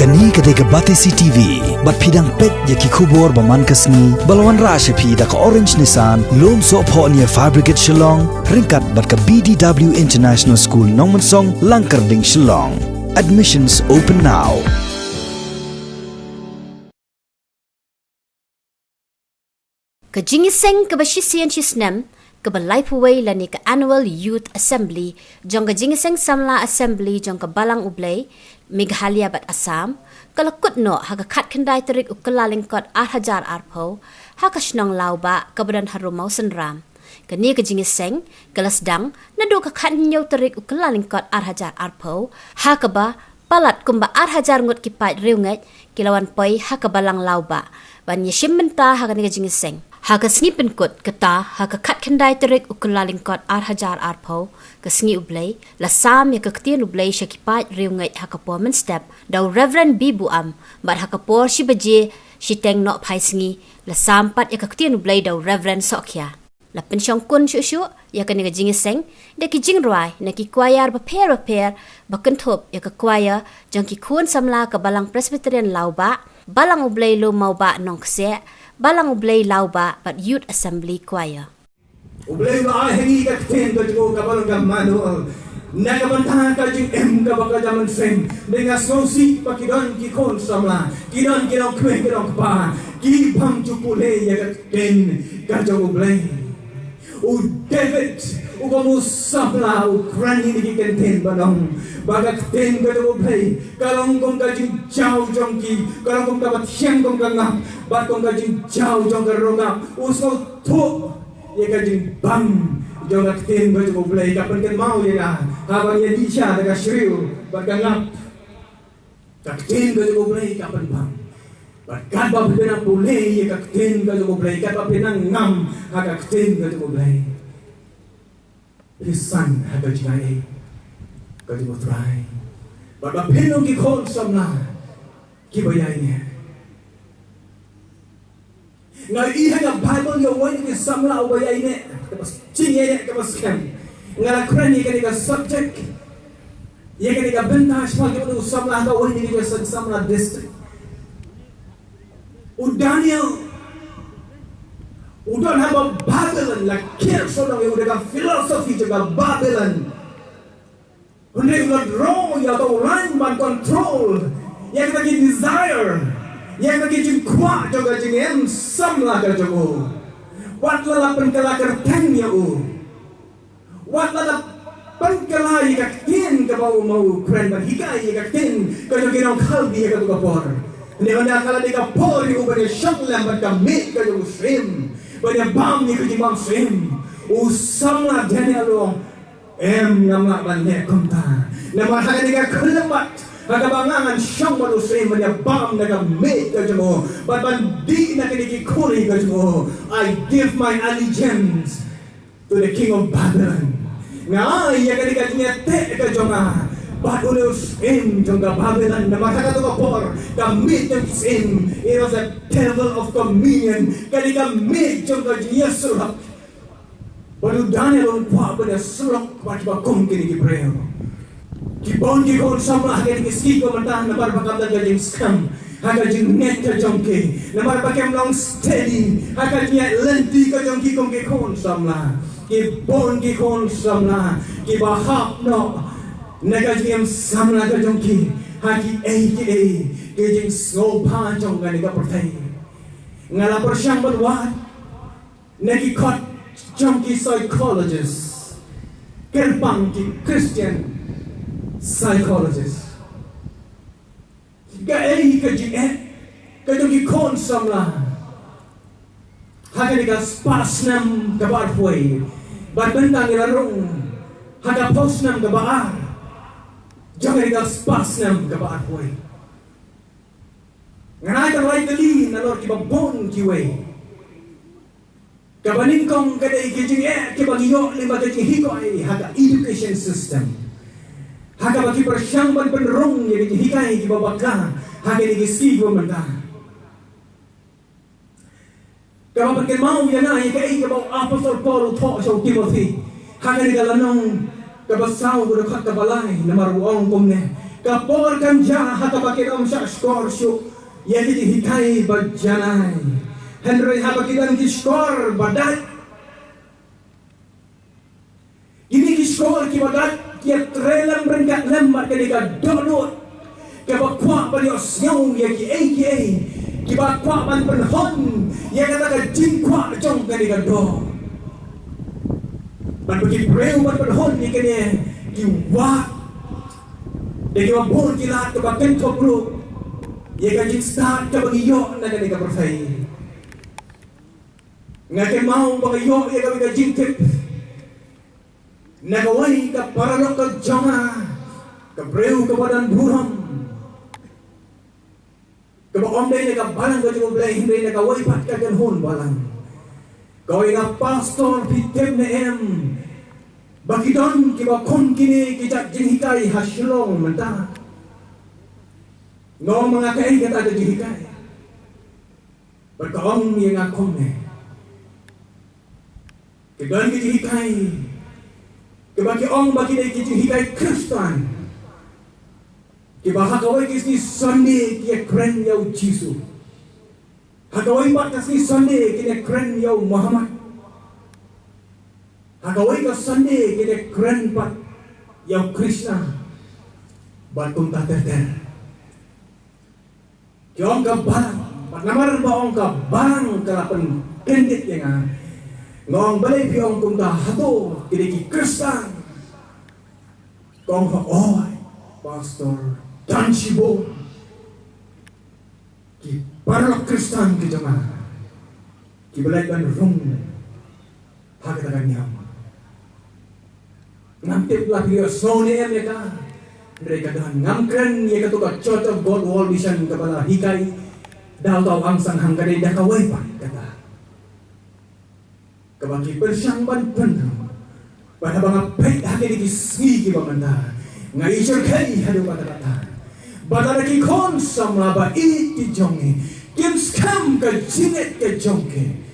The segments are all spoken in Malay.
Kani ketika batesi TV, bat pidang pet yaki kubur baman kasni, balawan rasha pi da ka orange nisan, lom so po niya fabricate Shillong, ringkat bat ka BDW International School Nongmansong, Langkarding Shillong. Admissions open now. Ka Jingïaseng ka basisian chisnem ka Blei puway lani ka Annual Youth Assembly jong ka Jingïaseng Samla Assembly jong ka Balang Blei Meghalaya bat Assam kalakut no haga kat kendai terik ukalalingkot 8,000 arpo haka shnong Lawbah ka badan harumau senram kani ka Jingïaseng galasdang nado ka kat nyaw terik ukalalingkot 8,000 arpo haka ba palat kumba 8,000 ngot kipat riunget kilawan poi haka Balang Lawbah ban yeshim menta haka ni ka Jingïaseng haka sngi penkut kata haka kat kendai terik ukalalingkot 8,000 arpo ka sngi Blei la sam ya ka ktian Blei syakipat riungai haka po men step daw Reverend Bibu am bat haka po si baje si teng no pai sngi la sampat ya ka ktian Blei daw Reverend Sokya la pen Shongkun shu ya ka ni ka Jingïaseng de ki jingruai na ki choir ba pair ba kenthop ya ka choir jang ki khun Samla ka Balang Presbyterian Lawbah Balang Blei lo mau ba nong kse Balang Blei Lawbah but Youth Assembly Choir. Blei ba hengi ka ten ka jo ka balang ka manual. Na ka bantah ka jing ka ba ka jaman sen. Dengan skosi pa kidon ki kon Samla. Kidon kwe kidon pa. Ki pam ju pule ya ka ten ka jo Blei. U David u ko Samla u krani ni ki ten banong. Baga ten ka jo Blei. Kalong kong ka jing chao jong ki. Kalong kong ka bat siang kong ka ngap. Bat kong ka jing chao jong ka rongap. U so to ye ka jing bang jong ka ten ka jo Blei. Kapan kan mau ye ka. Habang ye di siya daga shriu. Bat ka ngap. Ka ten ka jo Blei kapan bang. Bat ka ba pinang pulay ye ka ten ka jo Blei. Ka ba pinang ngam ha ka ten ka jo Blei. His son ha ka jingay. Ka jo try. Bat ba pinong ki kon Samla. Ki bayay niya. Nga iha ka Bible yung wani ki Samla o bayay niya. Kapas chingay niya kapas kem. Nga lakran niya ka subject. Iya ka benta shpag yung Samla ka wani niya sa Samla district. U Daniel udon haba Babylon la kerso lang yung ka philosophy jaga Babylon. Hindi ka draw ya to run man control. Yang lagi desire, yang lagi jing kuat juga jing Samla ka jogo. Wat la penkelakar tang ya u. Wat la penkelai ka tin ka mau kren ban hikai ka tin ka jogo nang kalbi ka to por. Ni handa kala di ka por u ban shanglam ban ka meet ka jogo shrim. Ban bam ni ka jing bam shrim. U Samla Daniel lo ngamla ban ne konta. Nama hanga di ka kelemat. Nagabangangan siyang malusay man niya bam nagamit ka mo. But di na kinikikuri ka mo. I give my allegiance to the king of Babylon. Nga ay yakanikat niya te ka nga. But ulos in ka Babylon na matakato ka por. Gamit yung isin. It was a table of communion. Kanikamit yung ka Jingïaseng. But Daniel on pa ba na sulok patibakong kinikipreo. Kibon ki kon Samla hagen kiski ko mata na barbakam da jing scam haga jing net ka jongke na barbakam long steady haga jing lenti ka jongki kon ki kon Samla kibon ki kon Samla ki bahap no naga jing Samla ka jongki haki ke jing snow pa jong ga ni ka pertai ngala persyang berwat nagi kot jongki psychologist kerpang ki Christian psychologist. Gaei ka jing ka jong kon Samla. Haga ni ka spasnam ka barfway. Barbentang ilarong haga posnam ka baar. Jong ni ka spasnam ka barfway. Nganay ka right dali na lor ki babon ki way. Kabaning kong kadai ki jing ki bagiyo lima ka jing hikoy haga education system. Haga bagi persyangban penerung yang dihikai di babakah haga digisi ko manda. Kapan kan mau yang ay kai kabaw Apostol Paul to sa Timothy haga digalanong kabasaw ko kat kabalay na maruong komne kapor kanja hatabakit om syak skor syuk yang dihikai bajanai Henry habakidan kiskor badat ini kiskor kibadat kia trelam rengkat lembat ketika donut kebakwa balios nyau ya ki kibakwa ban penhon ya kata jingkwa jong ketika do ban bagi breu ban penhon ni kene kiwa Dagi wabur kilat ke bagian tobruk ia kan start ke bagi yok nak ketika bersaing ngakai mau bagi yok ia kan bagi jingkip nagawai ke paralok ke jama ke breu ke badan buram ke bakom day ke balang ke juga Blei hindi nagawai pat ke hon balang kau ingat pastor fitem ne em bagi don kiba kon kini kijak jinghikai hasilong mentah ngom mengakai kata ada jinghikai berkaong yang ngakong ne kidon jinghikai kibaki ong bagi dai jinghikai Kristen kiba hakawai kisni Sunday kia keren yau Jisu hakawai mat kisni Sunday kia keren yau Muhammad Hakawai ka Sunday kita keren pat yang Krishna batung tak terter. Jom ka balang, pat namar ba ong ka balang kalapan kendit yang ngong balay pi ong kum ta hato kini ki Krishna. Kong ka oy pastor dan sibo ki parlok Krishna ki jama ki balay kan rung hakatakan nyam. Ngampit lah dia sone mereka mereka dah ngamkren ia kata kat cocok god wall vision kepada hikai dah tahu angsang hangkade dah kawai pak kata kebagi persyang ban penuh pada bangap pek hakik di segi kibamanda ngai cerkai hadu kata-kata badara ki kon samla ba iti jongi kim skam ke jinget ke jongke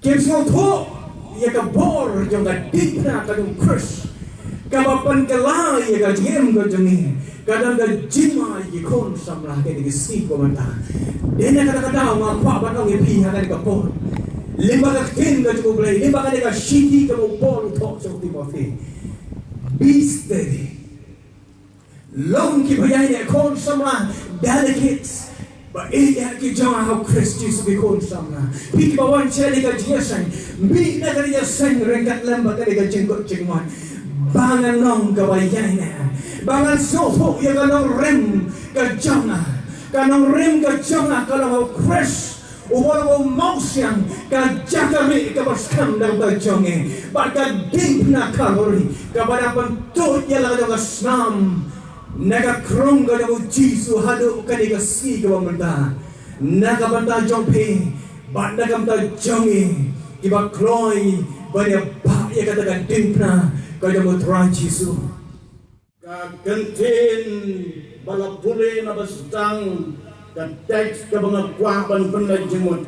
kim smotho ia ka bor jong ka dipna ka dong kurs ka bapan kelai ia ka jem ka jengi kadang ka jima i kon samla ke di si ko mata dena kata-kata ma kwa banong i pi ha ka bor limba ka kin ka jo Blei limba ka shiti ka mo bor to so Timothy be steady long ki bhai ne kon samla delicate ba iya ki jama how Christus be kon samna pik bawan cheli ka Jingïaseng mi na ka Jingïaseng rengkat lamba ka ka jenggot jengman bangan nong ka bayai na bangan sopo ya ka nong rem ka jama ka nong rem ka jama ka nong Chris uwal mausiang ka jakami ka baskam dang ka jonge ba ka deep na kalori ka badapan tut ya la ka snam naga krong ga daw Jisu hadu kaniga si ga banda naga banda jompe ba naga banda jongi kiba kloi banya ba ya kata ga dimpna ga daw tra Jisu ka kentin balapure na bastang ka teks ka mga kwaban panajimot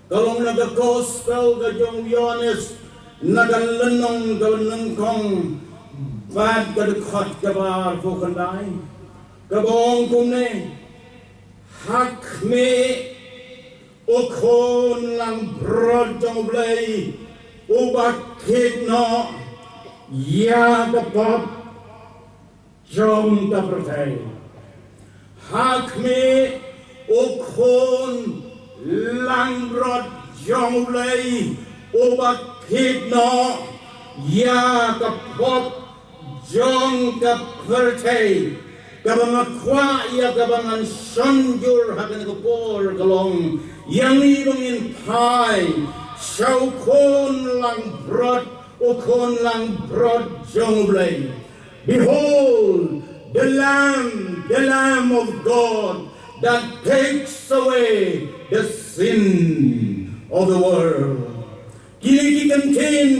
kalong naga gospel ga jong Yohanes naga lenong ga nengkong Bad kadekhat kabar fokandai kabong kumne hak me okon lang brod jong Blei ubakit no ya kapap jom tapertai hak me okon lang brod jong Blei ubakit no ya kapap Jong ka pertay kabang kwa ya kabang sonjur hakan ko por kalong yang ibangin pai saukon lang brod ukon lang brod jong Blei behold the lamb of God that takes away the sin of the world kini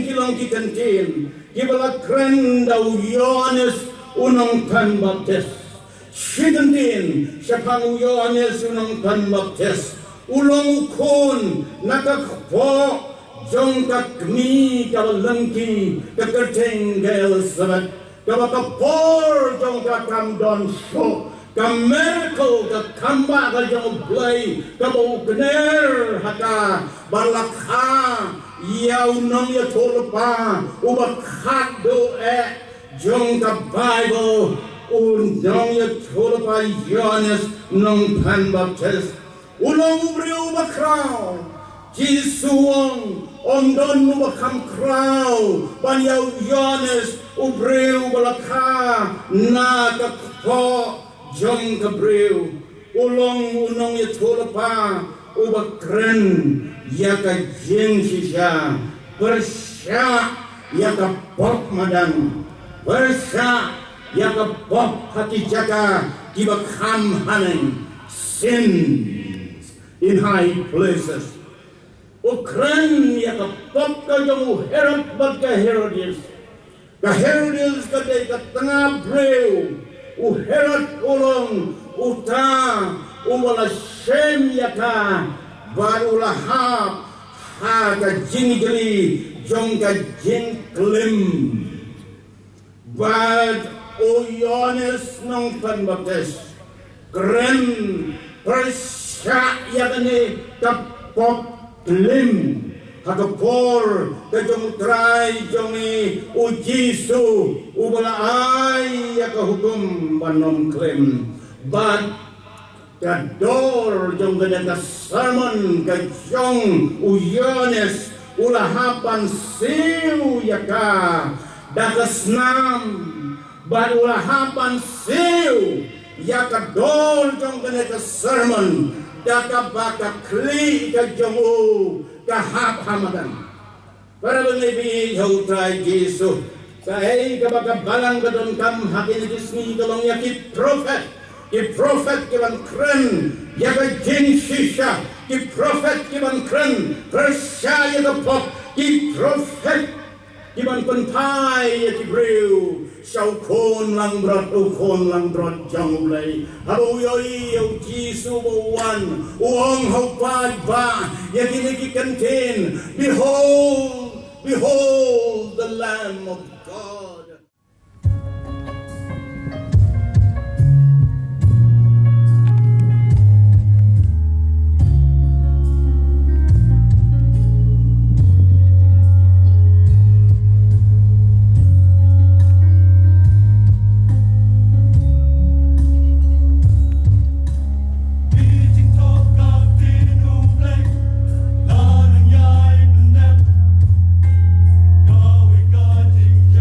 kilong kikantin Kibala kren daw Yohanes unang tan baptis. Sigantin siya pang Yohanes unang tan baptis. Ulong kun nakakpo jong kakmi kabalangki kakerteng gel sabat kapor jong kakam don so, kam miracle ka kamba ka jong Blei, kabukner haka balakha yaw nong ya tolpa ubakhat do jong ka Bible unong ya tolpa Johannes nong pan baptist ulong ubriu bakraw Jisuong Ondon mubakam kraw banyaw Johannes ubriu balakha na kakpo jong kabriu ulong unong yatulapa ubakren yaka jing sisya bersya yaka pop madan bersya yaka pop hati jaka dibakam hanen sin in high places ukren yaka pop ka jong Herod bat ka Herodias ka day ka tengah breu Herod ulong uta umala shem yaka barulahap ha ka jingli jong ka jingklim bad o Yohanes nong panbaptis kren persya yakane kapop klim hakapor kajong try jongi o Jisu ubala ay yakahukum banom klim but kador jong gadang sermon kajong o Yohanes ulahapan siu yaka dakasnam but ulahapan siu yaka dor jong gadang sermon daka baka kli kajong o kahap hamadan para bengibi hau try Jisu Say kabaga balang badon kam hakin disni kalong yakit prophet kiban kren yaga jin shisha ki prophet kiban kren persya yaga pop ki prophet kiban pentai yaki breu Shongkun lang brat ukon lang brat jang Blei habo yoi yau Jisu bawan uong hau ba yaki niki kantin behold the Lamb of God. Jing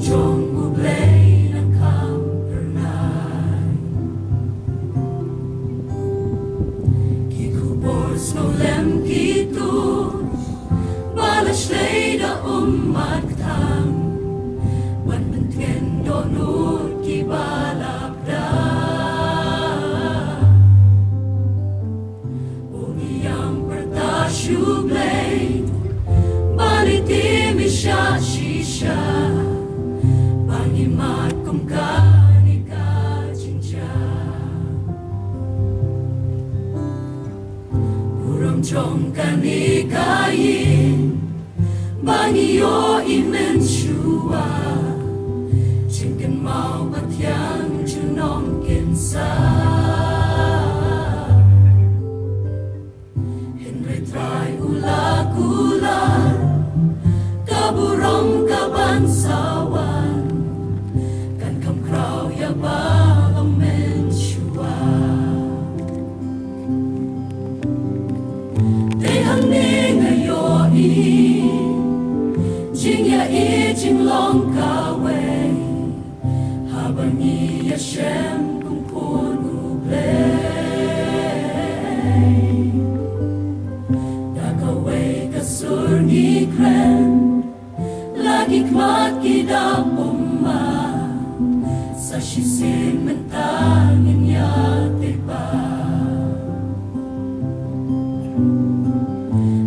Jong u Blei ng kampernay Kikubor snolem kitu Balas leida magtam Wan mentgen donut kibalabda Umiyang pertasyu Blei Baliti misya shisha Pangimat kum kanika jinja Urang jong kanikayin Bangiyo imen shua Chinken mau batyang junong kinsa Henry try ula-gula Kaburong kabansawan Kan kam kraw ya balong menshua Tehang ni ngayoi Jingya jinglong kawe Habang ni Yashem kung puno Blei Dakawe kasur ni kren Lagi kmat kidap umma Sa shisin mentangin ya tiba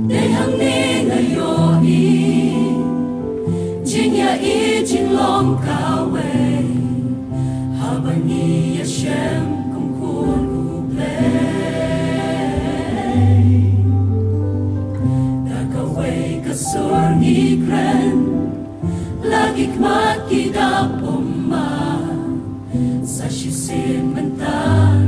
Dehang ni ngayoi Jingya jinglong kawe Habang ni Yashem kung kuno Blei Dakawe kasur ni kren Lagi kmat kidap umma Sa shisin mentang